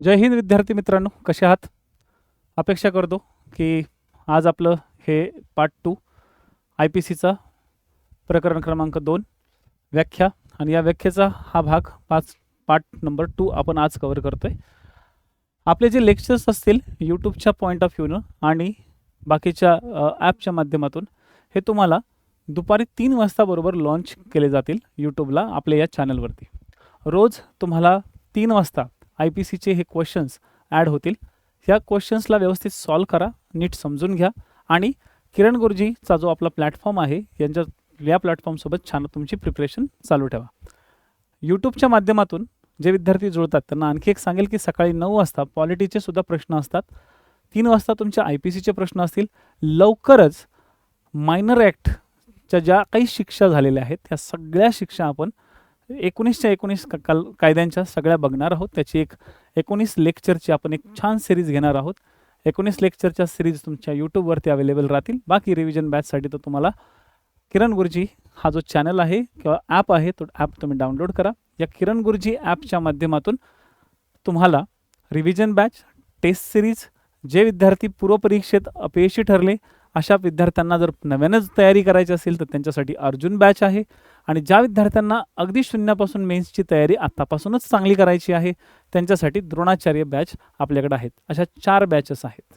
जय हिंद विद्यार्थी मित्रांनो, कसे आहात? अपेक्षा करतो की आज आपलं हे पार्ट 2 आय पी सीचा प्रकरण क्रमांक 2 व्याख्या आणि या व्याख्येचा हा भाग पार्ट नंबर 2 आपण आज कव्हर करतोय. आपले जे लेक्चर्स असतील यूट्यूबच्या पॉईंट ऑफ व्ह्यूनं आणि बाकीच्या ॲपच्या माध्यमातून हे तुम्हाला दुपारी 3 वाजता बरोबर लॉन्च केले जातील यूट्यूबला आपल्या या चॅनलवरती. रोज तुम्हाला 3 वाजता आय पी सीचे हे क्वेश्चन्स ॲड होतील. ह्या क्वेश्चन्सला व्यवस्थित सॉल्व करा, नीट समजून घ्या आणि किरण गुरुजीचा जो आपला प्लॅटफॉर्म आहे या प्लॅटफॉर्मसोबत छान तुमची प्रिपरेशन चालू ठेवा. यूट्यूबच्या माध्यमातून जे विद्यार्थी जुळतात त्यांना आणखी एक सांगेल की सकाळी 9 वाजता पॉलिटीचे सुद्धा प्रश्न असतात. 3 वाजता तुमच्या आय पी सीचे प्रश्न असतील. लवकरच मायनर ॲक्टच्या ज्या काही शिक्षा झालेल्या आहेत त्या सगळ्या शिक्षा आपण 19च्या 19 कायद्यांच्या सगळ्या बघणार आहोत. त्याची एक 19 लेक्चरची आपण एक छान सिरीज घेणार आहोत. 19 लेक्चरच्या सिरीज तुमच्या यूट्यूबवरती अवेलेबल राहतील. बाकी रिव्हिजन बॅचसाठी तर तुम्हाला किरण गुरुजी हा जो चॅनल आहे किंवा ॲप आहे तो ॲप तुम्ही डाउनलोड करा. या किरण गुरुजी ॲपच्या माध्यमातून तुम्हाला रिव्हिजन बॅच, टेस्ट सिरीज, जे विद्यार्थी पूर्वपरीक्षेत अपयशी ठरले अशा विद्यार्थ्यांना जर नव्यानंच तयारी करायची असेल तर त्यांच्यासाठी अर्जुन बॅच आहे. आणि ज्या विद्यार्थ्यांना अगदी शून्यापासून मेन्सची तयारी आत्तापासूनच चांगली करायची आहे त्यांच्यासाठी द्रोणाचार्य बॅच आपल्याकडे आहेत. अशा 4 बॅचेस आहेत.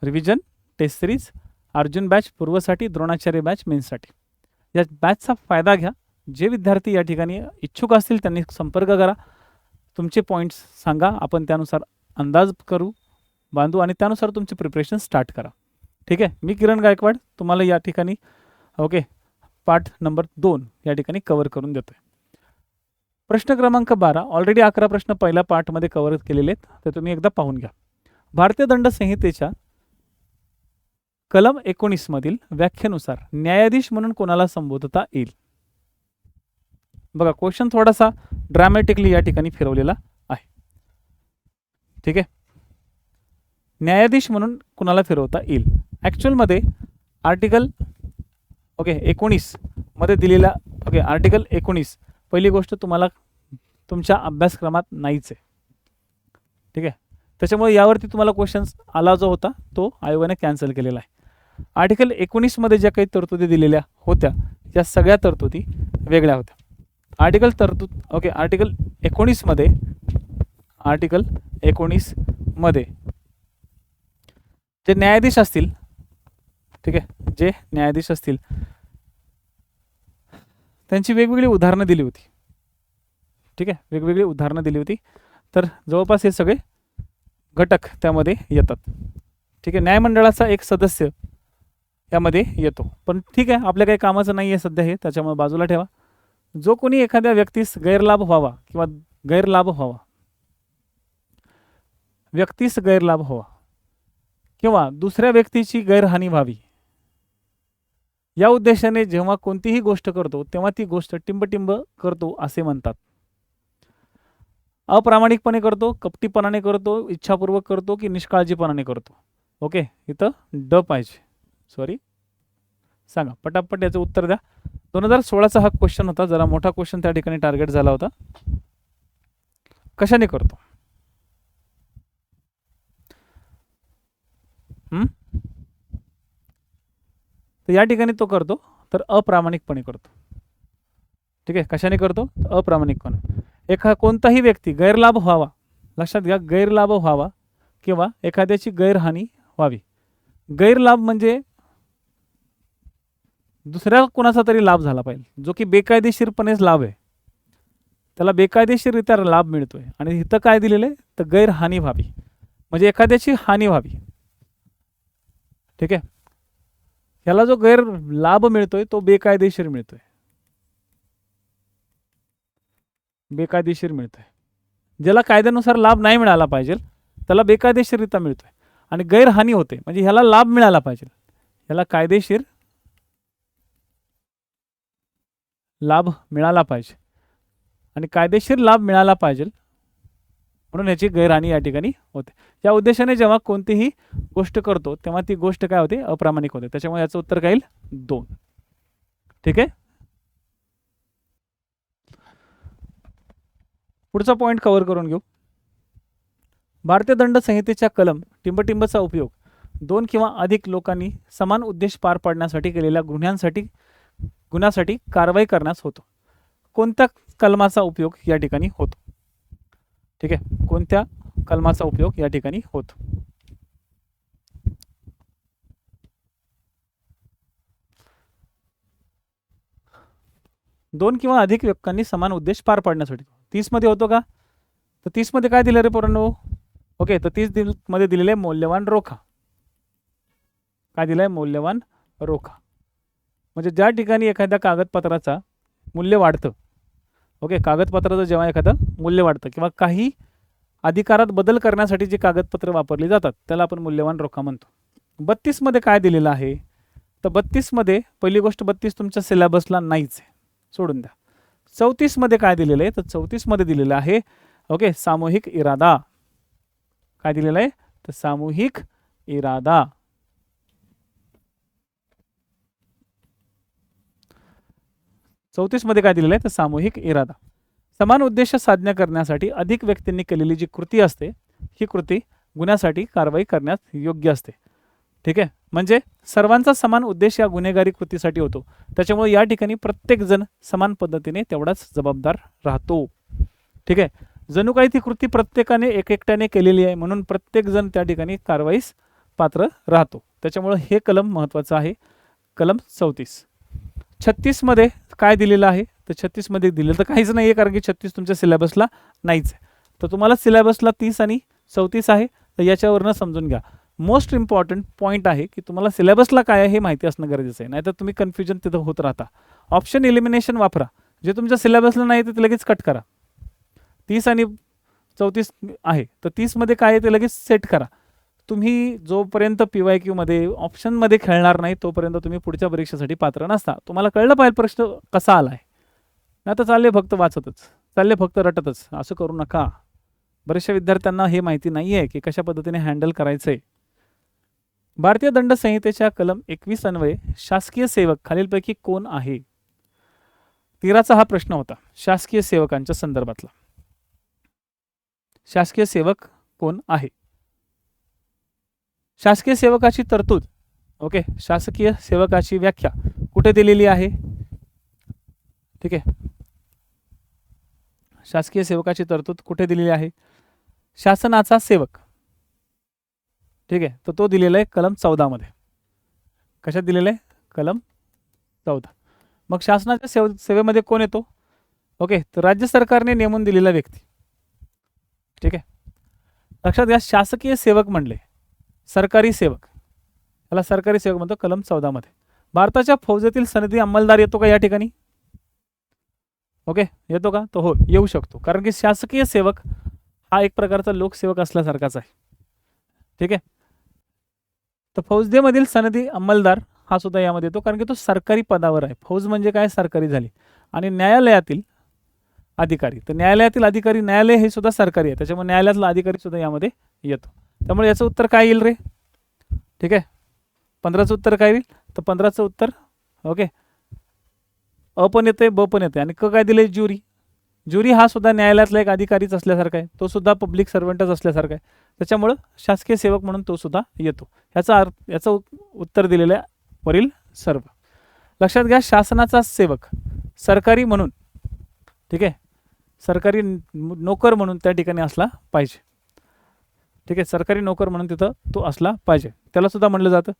Revision, test series, Arjun batch पूर्वसाठी, द्रोणाचार्य बॅच मेन्ससाठी. या बॅचचा फायदा घ्या. जे विद्यार्थी या ठिकाणी इच्छुक असतील त्यांनी संपर्क करा, तुमचे पॉईंट्स सांगा, आपण त्यानुसार अंदाज बांधू आणि त्यानुसार तुमचे प्रिपरेशन स्टार्ट करा. ठीक आहे. मी किरण गायकवाड तुम्हाला या ठिकाणी पार्ट नंबर 2 या ठिकाणी कव्हर करून देतोय. प्रश्न क्रमांक 12 ऑलरेडी 11 प्रश्न पहिल्या पार्टमध्ये कव्हर केलेले आहेत, तर तुम्ही एकदा पाहून घ्या. भारतीय दंड संहितेच्या कलम 19 मधील व्याख्येनुसार न्यायाधीश म्हणून कोणाला संबोधता येईल? बघा, क्वेश्चन थोडासा ड्रॅमॅटिकली या ठिकाणी फिरवलेला आहे. ठीक आहे. न्यायाधीश म्हणून कुणाला फिरवता येईल? ॲक्च्युअलमध्ये आर्टिकल 19 मध्ये दिलेला आर्टिकल 19 पहिली गोष्ट तुम्हाला तुमच्या अभ्यासक्रमात नाहीच आहे. ठीक आहे. त्याच्यामुळे यावरती तुम्हाला क्वेश्चन्स आला जो होता तो आयोगाने कॅन्सल केलेला आहे. आर्टिकल 19 मध्ये ज्या काही तरतुदी दिलेल्या होत्या त्या सगळ्या तरतुदी वेगळ्या होत्या. आर्टिकल 19 मध्ये जे न्यायाधीश असतील, ठीक आहे, जे न्यायाधीश असतील त्यांची वेगवेगळी उदाहरणं दिली होती. ठीक आहे, वेगवेगळी उदाहरणं दिली होती. तर जवळपास हे सगळे घटक त्यामध्ये येतात. ठीक आहे. न्यायमंडळाचा एक सदस्य यामध्ये येतो. पण ठीक आहे, आपल्या काही कामाचं नाही आहे सध्या हे, त्याच्यामुळे बाजूला ठेवा. जो कोणी एखाद्या व्यक्तीस गैरलाभ व्हावा किंवा दुसऱ्या व्यक्तीची गैरहानी व्हावी या उद्देशाने जेव्हा कोणतीही गोष्ट करतो तेव्हा ती गोष्ट टिंबटिंब करतो असे म्हणतात. अप्रामाणिकपणे करतो, कपटीपणाने करतो, इच्छापूर्वक करतो की निष्काळजीपणाने करतो. ओके, इथं ड पाहिजे. सॉरी, सांगा पटापट याचं उत्तर द्या. 2016चा हा क्वेश्चन होता, जरा मोठा क्वेश्चन त्या ठिकाणी टार्गेट झाला होता. कशाने करतो? तर या ठिकाणी तो करतो तर अप्रामाणिकपणे करतो. ठीक आहे. कशाने करतो? अप्रामाणिकपणे. कोणताही व्यक्ती गैरलाभ व्हावा, लक्षात घ्या, गैरलाभ व्हावा किंवा एखाद्याची गैरहानी व्हावी. गैरलाभ म्हणजे दुसऱ्या कोणाचा तरी लाभ झाला पाहिजे, जो की बेकायदेशीरपणेच लाभ आहे, त्याला बेकायदेशीररित्या लाभ मिळतोय. आणि इथं काय दिलेलं आहे तर गैरहानी व्हावी, म्हणजे एखाद्याची हानी व्हावी. ठीक आहे. याला जो गैर लाभ मिळतोय तो बेकायदेशीर मिळतोय. ज्याला कायद्यानुसार लाभ नाही मिळाला पाहिजे त्याला बेकायदेशीररित्या मिळतोय. आणि गैरहानी होते म्हणजे ह्याला लाभ मिळाला पाहिजे, याला कायदेशीर लाभ मिळाला पाहिजे आणि कायदेशीर लाभ मिळाला पाहिजे म्हणून याची गैरहानी या ठिकाणी होते. या उद्देशाने जेव्हा कोणतीही गोष्ट करतो तेव्हा ती गोष्ट काय होते? अप्रामाणिक होते. त्याच्यामुळे याचं उत्तर काय येईल? 2. ठीक आहे. पुढचा पॉईंट कव्हर करून घेऊ. भारतीय दंड संहितेच्या कलम टिंबटिंबचा उपयोग दोन किंवा अधिक लोकांनी समान उद्देश पार पाडण्यासाठी केलेल्या गुन्ह्यासाठी कारवाई करण्यास होतो. कोणत्या कलमाचा उपयोग या ठिकाणी होतो? ठीक आहे, कोणत्या कलमाचा उपयोग या ठिकाणी होतो? दोन किंवा अधिक लोकांनी समान उद्देश पार पाडण्यासाठी. 30 मध्ये होतो का? तर 30 मध्ये काय दिलं रे पोरांनो? ओके, तर 30 मध्ये दिलेले मौल्यवान रोखा. काय दिलंय? मौल्यवान रोखा. म्हणजे ज्या ठिकाणी एखाद्या कागदपत्राचा मूल्य वाढतं, ओके, कागदपत्राचं जेव्हा एखादं मूल्य वाढतं किंवा काही अधिकारात बदल करण्यासाठी जी कागदपत्र वापरली जातात त्याला आपण मूल्यवान रोखा म्हणतो. 32 मध्ये काय दिलेलं आहे? तर 32 मध्ये पहिली गोष्ट 32 तुमच्या सिलेबसला नाहीच आहे, सोडून द्या. 34 मध्ये काय दिलेलं आहे? तर 34 मध्ये दिलेलं आहे ओके, सामूहिक इरादा. काय दिलेलं आहे? तर सामूहिक इरादा. मध्ये काय दिलेलं आहे? तर सामूहिक इरादा. समान उद्देश साध्य करण्यासाठी अधिक व्यक्तींनी केलेली जी कृती असते ही कृती गुन्ह्यासाठी कारवाई करण्यास योग्य असते. ठीक आहे, म्हणजे सर्वांचा समान उद्देश या गुन्हेगारी कृतीसाठी होतो. त्याच्यामुळे या ठिकाणी प्रत्येक जण समान पद्धतीने तेवढाच जबाबदार राहतो. ठीक आहे, जणू काही ती कृती प्रत्येकाने एकट्याने केलेली आहे म्हणून प्रत्येक जण त्या ठिकाणी कारवाईस पात्र राहतो. त्याच्यामुळे हे कलम महत्त्वाचं आहे, कलम 34. 36 मध्ये काय दिलेलं आहे? तर 36 मध्ये दिलेलं तर काहीच नाही आहे, कारण की 36 तुमच्या सिलेबसला नाहीच आहे. तर तुम्हाला सिलेबसला 30 आणि 34 आहे, तर याच्यावरनं समजून घ्या. मोस्ट इम्पॉर्टंट पॉईंट आहे की तुम्हाला सिलेबसला काय आहे हे माहिती असणं गरजेचं आहे, नाहीतर तुम्ही कन्फ्युजन तिथं होत राहता. ऑप्शन एलिमिनेशन वापरा. जे तुमच्या सिलेबसला नाही ते लगेच कट करा. 30 आणि 34 आहे, तर 30 मध्ये काय आहे ते लगेच सेट करा. तुम्ही जोपर्यंत PYQ मध्ये ऑप्शनमध्ये खेळणार नाही तोपर्यंत तुम्ही पुढच्या परीक्षेसाठी पात्र नसता. तुम्हाला कळलं पाहिजे प्रश्न कसा आलाय, नाही तर चालले फक्त वाचतच, चालले फक्त रटतच. असं करू नका. बऱ्याचशा विद्यार्थ्यांना हे माहिती नाही आहे की कशा पद्धतीने हँडल करायचंय. भारतीय दंड संहितेच्या कलम 21 अन्वये शासकीय सेवक खालीलपैकी कोण आहे? 13चा हा प्रश्न होता शासकीय सेवकांच्या संदर्भातला. शासकीय सेवक कोण आहे? शासकीय सेवकाची तरतूद, ओके, शासकीय सेवकाची व्याख्या कुठे दिलेली आहे? ठीक आहे, शासकीय सेवकाची तरतूद कुठे दिलेली आहे? शासनाचा सेवक. ठीक आहे, तर तो दिलेला आहे कलम 14 मध्ये. कशात दिलेलं आहे? कलम 14. मग शासनाच्या सेवेमध्ये कोण येतो? ओके, तर राज्य सरकारने नेमून दिलेला व्यक्ती. ठीक आहे, लक्षात घ्या. शासकीय सेवक म्हणले सरकारी सेवक, याला सरकारी सेवक म्हणतो कलम 14 मध्ये. भारताच्या फौजेतील सनदी अंमलदार येतो का या ठिकाणी? ओके, येतो का? तो हो, येऊ शकतो, कारण की शासकीय सेवक हा एक प्रकारचा लोकसेवक असल्यासारखाच आहे. ठीक आहे, तर फौजदेमधील सनदी अंमलदार हा सुद्धा यामध्ये येतो, कारण की तो सरकारी पदावर आहे. फौज म्हणजे काय? सरकारी झाली. आणि न्यायालयातील अधिकारी, तर न्यायालयातील अधिकारी, न्यायालय हे सुद्धा सरकारी आहे, त्याच्यामुळे न्यायालयातला अधिकारी सुद्धा यामध्ये येतो. त्यामुळे याचं उत्तर काय येईल रे? ठीक आहे, 15चं उत्तर काय येईल? तर 15चं उत्तर ओके, अ पण येते, ब पण येते, आणि क काय दिले? ज्युरी. ज्युरी हा सुद्धा न्यायालयातला एक अधिकारीच असल्यासारखा आहे, तो सुद्धा पब्लिक सर्वंटच असल्यासारखा आहे. त्याच्यामुळं शासकीय सेवक म्हणून तो सुद्धा येतो. याचं उत्तर दिलेलं आहे वरील सर्व. लक्षात घ्या, शासनाचा सेवक सरकारी म्हणून, ठीक आहे, सरकारी नोकर म्हणून त्या ठिकाणी असला पाहिजे. ठीक आहे, सरकारी नोकर म्हणून तिथं तो असला पाहिजे, त्याला सुद्धा म्हणलं जातं.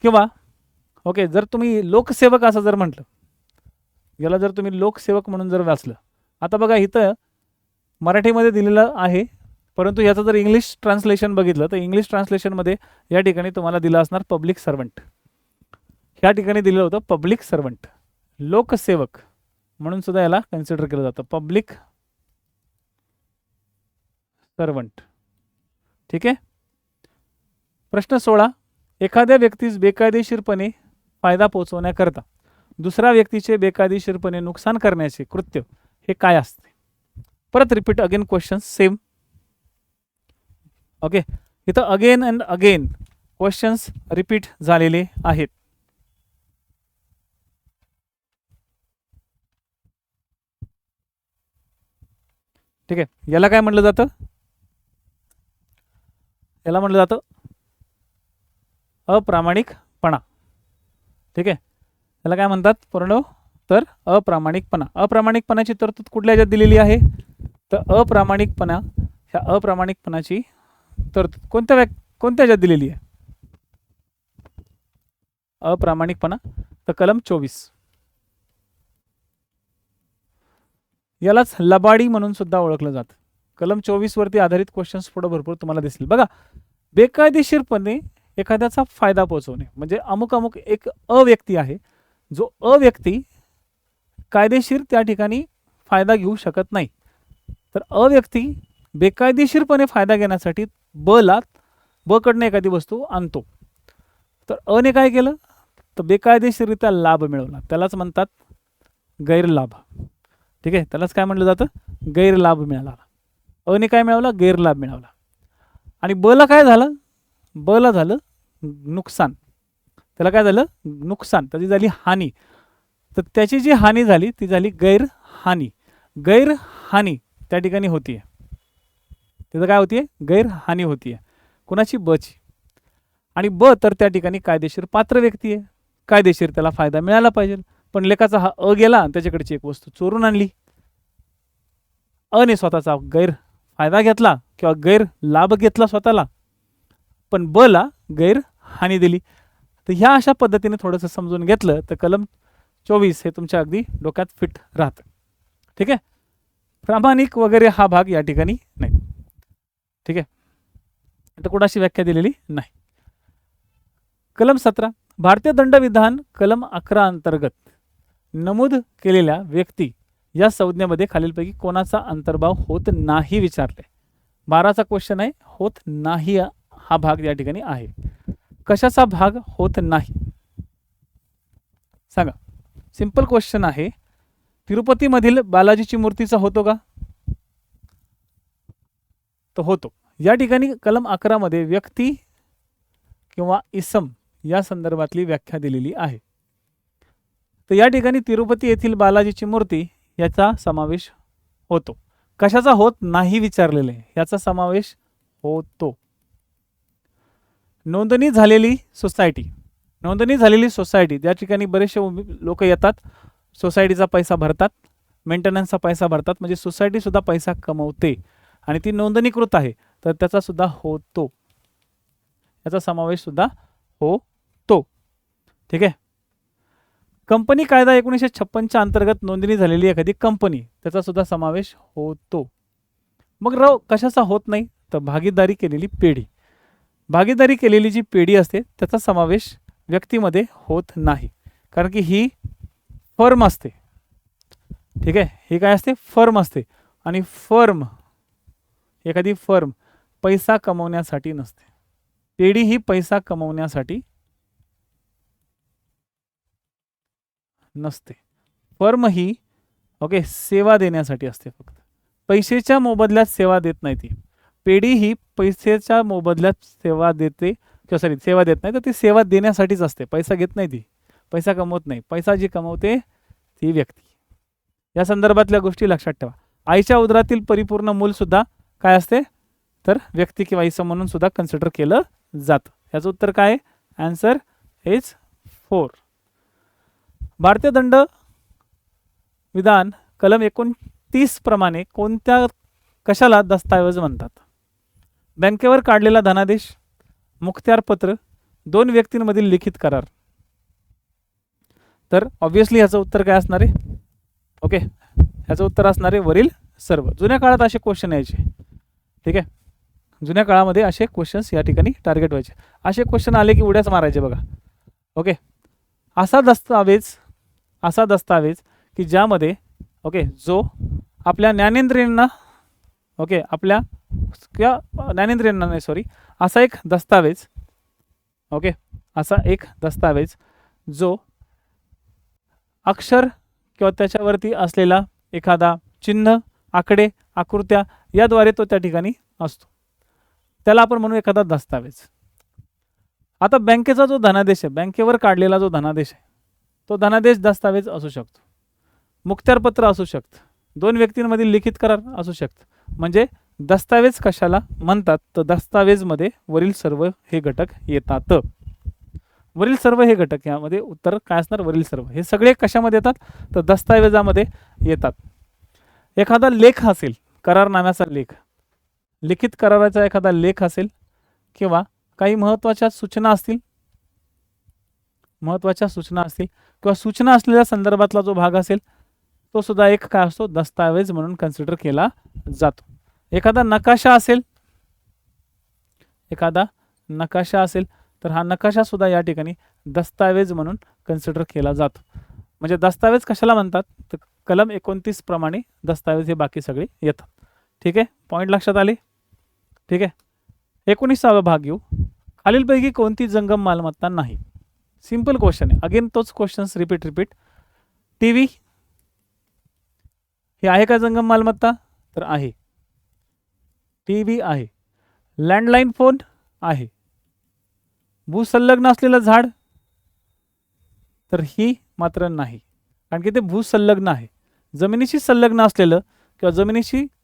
किंवा ओके, जर तुम्ही लोकसेवक असं जर म्हटलं, याला जर तुम्ही लोकसेवक म्हणून जर वाचलं, आता बघा इथं मराठीमध्ये दिलेलं आहे, परंतु याचं जर इंग्लिश ट्रान्सलेशन बघितलं तर इंग्लिश ट्रान्सलेशनमध्ये या ठिकाणी तुम्हाला दिलं असणार पब्लिक सर्वंट. या ठिकाणी दिलं होतं पब्लिक सर्वंट. लोकसेवक म्हणून सुद्धा याला कन्सिडर केलं जातं, पब्लिक सर्वंट. ठीक आहे, प्रश्न 16. एखाद्या व्यक्तीस बेकायदेशीरपणे फायदा पोहोचवण्याकरता दुसऱ्या व्यक्तीचे बेकायदेशीरपणे नुकसान करण्याचे कृत्य हे काय असते? परत repeat again question same. Okay, इथं again and again questions repeat झालेले आहेत. ठीक आहे, याला काय म्हटलं जातं? याला म्हटलं जातं अप्रामाणिकपणा. ठीक आहे, त्याला काय म्हणतात पूर्ण तर अप्रामाणिकपणा. अप्रामाणिकपणाची तरतूद कुठल्या ह्याच्यात दिलेली आहे तर अप्रामाणिकपणा, ह्या अप्रामाणिकपणाची तरतूद कोणत्या ह्याच्यात दिलेली आहे अप्रामाणिकपणा, तर कलम 24. यालाच लबाडी म्हणून सुद्धा ओळखलं जातं. कलम 24 वरती आधारित क्वेश्चन्स पुढे भरपूर तुम्हाला दिसतील बघा. बेकायदेशीरपणे एखाद्याचा फायदा पोहोचवणे म्हणजे अमुक अमुक एक अव्यक्ती आहे, जो अव्यक्ती कायदेशीर त्या ठिकाणी फायदा घेऊ शकत नाही, तर अव्यक्ती बेकायदेशीरपणे फायदा घेण्यासाठी ब कडनं एखादी वस्तू आणतो. तर अने काय केलं तर बेकायदेशीररित्या लाभ मिळवला, त्यालाच म्हणतात गैरलाभ. ठीक आहे, त्यालाच काय म्हटलं जातं गैरलाभ मिळाला. अने काय मिळवला गैरलाभ मिळवला. आणि बला काय झालं, बला झालं नुकसान, त्याला काय झालं नुकसान, त्याची झाली हानी. तर त्याची जी हानी झाली ती झाली गैरहानी. गैरहानी त्या ठिकाणी होतीये, त्याचं काय होतीये गैरहानी होतीये कुणाची बची. आणि ब तर त्या ठिकाणी कायदेशीर पात्र व्यक्ती आहे, कायदेशीर त्याला फायदा मिळाला पाहिजे. पण लेखाचा हा अ गेला आणि त्याच्याकडची एक वस्तू चोरून आणली, अने स्वतःचा गैरफायदा घेतला किंवा गैरलाभ घेतला स्वतःला, पण ब ला गैरहानी दिली. तर ह्या अशा पद्धतीने थोडंसं समजून घेतलं तर कलम 24 हे तुमच्या अगदी डोक्यात फिट राहतं. ठीक आहे, प्रामाणिक वगैरे हा भाग या ठिकाणी नाही. ठीक आहे, आता कुणाशी व्याख्या दिलेली नाही. कलम 17 भारतीय दंडविधान कलम 11 अंतर्गत नमूद केलेल्या व्यक्ती या संज्ञेमध्ये खालीलपैकी कोणाचा अंतर्भाव होत नाही विचारले. 12चा क्वेश्चन आहे, होत नाही हा भाग या ठिकाणी आहे. कशाचा भाग होत नाही सांगा. सिंपल क्वेश्चन आहे, तिरुपतीमधील बालाजीची मूर्तीचा होतो का तो होतो. या ठिकाणी कलम 11 मध्ये व्यक्ती किंवा इसम या संदर्भातली व्याख्या दिलेली आहे. तर या ठिकाणी तिरुपती येथील बालाजीची मूर्ती याचा समावेश होतो. कशाचा होत नाही विचारलेले, याचा समावेश होतो. नोंदणी झालेली सोसायटी, नोंदणी झालेली सोसायटी त्या ठिकाणी बरेचसे लोक येतात, सोसायटीचा पैसा भरतात, मेंटेनन्सचा पैसा भरतात, म्हणजे सोसायटी सुद्धा पैसा कमवते आणि ती नोंदणीकृत आहे, तर त्याचा सुद्धा होतो, याचा समावेश सुद्धा होतो. ठीक आहे. कंपनी कायदा 1956च्या अंतर्गत नोंदणी झालेली एखादी कंपनी, त्याचा सुद्धा समावेश होतो. मग कशाचा होत नाही तर भागीदारी केलेली पेढी, भागीदारी केलेली जी पेढी असते त्याचा समावेश व्यक्तीमध्ये होत नाही, कारण की ही फर्म असते. ठीक आहे, ही काय असते फर्म असते, आणि फर्म एखादी फर्म पैसा कमवण्यासाठी नसते. पेढी ही पैसा कमवण्यासाठी नसते. फर्म ही ओके सेवा देण्यासाठी असते, फक्त पैशाच्या मोबदल्यात सेवा देत नाही ती. पेढी ही पैशाच्या मोबदल्यात सेवा देते किंवा सॉरी सेवा देत नाही, तर ती सेवा देण्यासाठीच असते, पैसा घेत नाही, ती पैसा कमवत नाही. पैसा जी कमवते ती व्यक्ती. या संदर्भातल्या गोष्टी लक्षात ठेवा. आईच्या उदरातील परिपूर्ण मूल सुद्धा काय असते तर व्यक्ती किंवा इसम म्हणून सुद्धा कन्सिडर केलं जातं. याचं उत्तर काय, आन्सर इज 4. भारतीय दंड विधान कलम 29 प्रमाणे कोणत्या कशाला दस्तऐवज म्हणतात. बँकेवर काढलेला धनादेश, मुखत्यारपत्र, दोन व्यक्तींमधील लिखित करार. तर ऑब्विसली याचं उत्तर काय असणार आहे, ओके याचं उत्तर असणार आहे वरील सर्व. जुन्या काळात असे क्वेश्चन यायचे. ठीक आहे, जुन्या काळामध्ये असे क्वेश्चन्स या ठिकाणी टार्गेट व्हायचे. असे क्वेश्चन आले की उड्याच मारायचे बघा. ओके, असा दस्तावेज की ज्यामध्ये ओके जो आपल्या ज्ञानेंद्रियांना ओके आपल्या ज्ञानेंद्रियांना नाही सॉरी असा एक दस्तावेज ओके असा एक दस्तावेज जो अक्षर किंवा त्याच्यावरती असलेला एखादा चिन्ह, आकडे, आकृत्या याद्वारे तो त्या ठिकाणी असतो, त्याला आपण म्हणू एखादा दस्तावेज. आता बँकेचा जो धनादेश आहे, बँकेवर काढलेला जो धनादेश आहे, तो धनादेश दस्तावेज असू शकतो, मुखत्यारपत्र असू शकतं, दोन व्यक्तींमधील लिखित करार असू शकतं, म्हणजे दस्तावेज कशाला म्हणतात? तर दस्तावेजमध्ये वरील सर्व हे घटक येतात. वरील सर्व हे घटक, यामध्ये उत्तर काय असणार? वरील सर्व हे सगळे कशामध्ये येतात? तर दस्तावेजामध्ये येतात. एखादा लेख असेल, करारनाम्याचा लेख, लिखित कराराचा एखादा लेख असेल किंवा काही महत्त्वाच्या सूचना असतील, किंवा सूचना असलेल्या संदर्भातला जो भाग असेल तो सुद्धा एक काय असतो? दस्तावेज म्हणून कन्सिडर केला जातो. एखादा नकाशा असेल तर हा नकाशा सुद्धा या ठिकाणी दस्तावेज म्हणून कन्सिडर केला जातो. म्हणजे दस्तावेज कशाला म्हणतात? तर कलम 29 प्रमाणे दस्तावेज हे बाकी सगळे येतात. ठीक आहे, पॉईंट लक्षात आले? ठीक आहे, 19वा भाग घेऊ. खालीलपैकी कोणती जंगम मालमत्ता नाही? सिंपल क्वेश्चन आहे, अगेन तोच क्वेश्चन रिपीट. टीव्ही हे आहे का जंगम मालमत्ता? तर आहे, टीव्ही आहे. लँडलाईन फोन आहे. भूसंलग्न असलेलं झाड तर ही मात्र नाही, कारण की ते भूसंलग्न आहे. जमिनीशी संलग्न असलेलं किंवा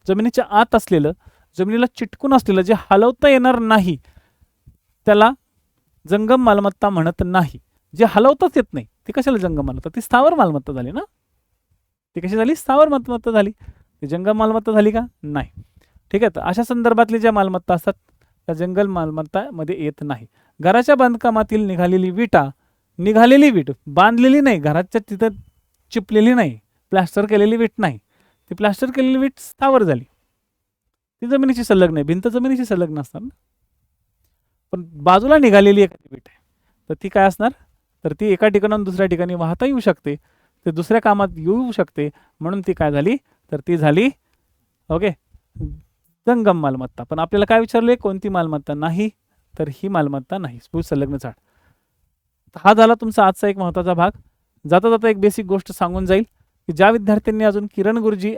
जमिनीच्या आत असलेलं, जमिनीला चिटकून असलेलं, जे हलवता येणार नाही त्याला जंगम मालमत्ता म्हणत नाही. जे हलवताच येत नाही ती कशाला जंगम मालमत्ता? ती स्थावर मालमत्ता झाली ना. ती कशी झाली? स्थावर मालमत्ता झाली. ती जंगम मालमत्ता झाली का? नाही. ठीक आहे, तर अशा संदर्भातली ज्या मालमत्ता असतात त्या जंगल मालमत्तामध्ये येत नाही. घराच्या बांधकामातील निघालेली वीट, बांधलेली नाही, घराच्या तिथं चिपलेली नाही, प्लास्टर केलेली वीट नाही, ती प्लास्टर केलेली वीट स्थावर झाली. ती जमिनीशी संलग्न आहे, भिंत जमिनीशी संलग्न असणार ना. पण बाजूला निघालेली एखादी वीट आहे तर ती काय असणार? तर ती एका ठिकाणाहून दुसऱ्या ठिकाणी वाहता येऊ शकते, ते दुसऱ्या कामात येऊ शकते, म्हणून ती काय झाली? तर ती झाली ओके जंगम मालमत्ता. पण आपल्याला काय विचारले? कोणती मालमत्ता नाही? तर ही मालमत्ता नाही, भूसंलग्न झाड. हा झाला तुमचा आजचा एक महत्त्वाचा भाग. जाता जाता एक बेसिक गोष्ट सांगून जाईल की ज्या विद्यार्थ्यांनी अजून किरण गुरुजी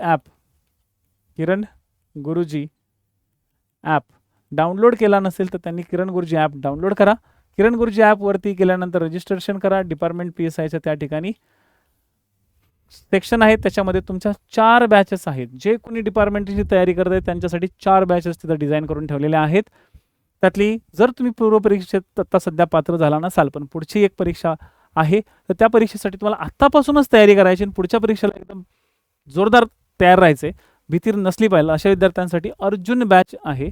ॲप डाउनलोड केला नसेल तर त्यांनी किरण गुरुजी ॲप डाउनलोड करा. किरण गुरुजी ॲपवरती गेल्यानंतर रजिस्ट्रेशन करा. डिपार्टमेंट PSIच्या त्या ठिकाणी सेक्शन आहे, त्याच्यामध्ये तुमच्या 4 बॅचेस आहेत. जे कोणी डिपार्टमेंटची तयारी करत आहे त्यांच्यासाठी 4 बॅचेस तिथं डिझाईन करून ठेवलेल्या आहेत. त्यातली जर तुम्ही पूर्वपरीक्षेत आता सध्या पात्र झाला नसाल, पण पुढची एक परीक्षा आहे, तर त्या परीक्षेसाठी तुम्हाला आत्तापासूनच तयारी करायची आणि पुढच्या परीक्षेला एकदम जोरदार तयार राहायचे, भीती नसली पाहिजे, अशा विद्यार्थ्यांसाठी अर्जुन बॅच आहे.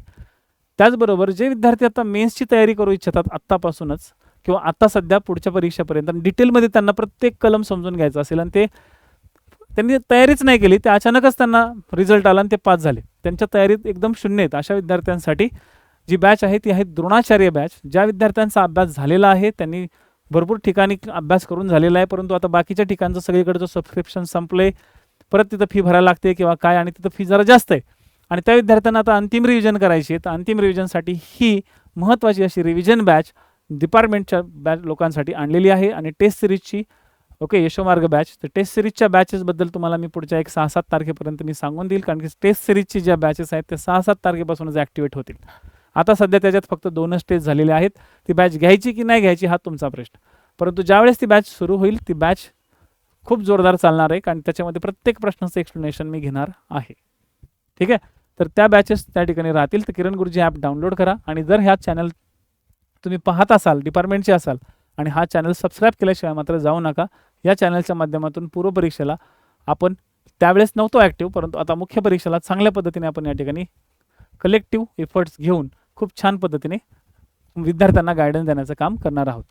त्याचबरोबर जे विद्यार्थी आता मेन्सची तयारी करू इच्छितात आत्तापासूनच किंवा आता सध्या पुढच्या परीक्षेपर्यंत डिटेलमध्ये त्यांना प्रत्येक कलम समजून घ्यायचं असेल आणि त्यांनी तयारीच नाही केली, ते अचानकच त्यांना रिझल्ट आला आणि ते पास झाले, त्यांच्या तयारीत एकदम शून्य आहेत, अशा विद्यार्थ्यांसाठी जी बॅच आहे ती आहे द्रोणाचार्य बॅच. ज्या विद्यार्थ्यांचा अभ्यास झालेला आहे त्यांनी भरपूर ठिकाणी अभ्यास करून झालेला आहे, परंतु आता बाकीच्या ठिकाणचं सगळीकडचं सबस्क्रिप्शन संपले, परत तिथं फी भरायला लागते किंवा काय, आणि तिथं फी जरा जास्त आहे, आणि त्या विद्यार्थ्यांना आता अंतिम रिव्हिजन करायची आहे. तर अंतिम रिव्हिजनसाठी ही महत्त्वाची अशी रिव्हिजन बॅच डिपार्टमेंटच्या लोकांसाठी आणलेली आहे. आणि टेस्ट सिरीजची यशोमार्ग बॅच, तर टेस्ट सिरीजच्या बॅचेसबद्दल तुम्हाला मी पुढच्या एक 6-7 तारखेपर्यंत मी सांगून देईल, कारण की टेस्ट सिरीजची ज्या बॅचेस आहेत त्या 6-7 तारखेपासूनच ॲक्टिवेट होतील. आता सध्या त्याच्यात फक्त 2च टेस्ट झालेले आहेत. ती बॅच घ्यायची की नाही घ्यायची हा तुमचा प्रश्न, परंतु ज्यावेळेस ती बॅच सुरू होईल ती बॅच खूप जोरदार चालणार आहे, कारण त्याच्यामध्ये प्रत्येक प्रश्नाचं एक्सप्लेनेशन मी घेणार आहे. ठीक आहे, तर त्या बॅचेस त्या ठिकाणी राहतील. तर किरण गुरुजी ॲप डाउनलोड करा, आणि जर ह्या चॅनल तुम्ही पाहत असाल, डिपार्टमेंटचे असाल, आणि हा चॅनल सबस्क्राईब केल्याशिवाय मात्र जाऊ नका. या चॅनलच्या माध्यमातून पूर्वपरीक्षेला आपण त्यावेळेस नव्हतो ॲक्टिव्ह, परंतु आता मुख्य परीक्षेला चांगल्या पद्धतीने आपण या ठिकाणी कलेक्टिव्ह एफर्ट्स घेऊन खूप छान पद्धतीने विद्यार्थ्यांना गायडन्स देण्याचं काम करणार आहोत.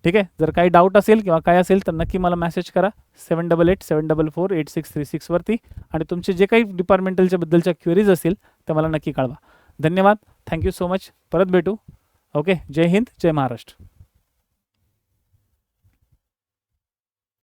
ठीक आहे, जर काही डाऊट असेल किंवा काय असेल तर नक्की मला मेसेज करा 7887448636 वरती, आणि तुमचे जे काही डिपार्टमेंटलच्या बद्दलच्या क्वेरीज असतील त्या मला नक्की कळवा. धन्यवाद, थँक्यू सो मच. परत भेटू. ओके, जय हिंद, जय महाराष्ट्र.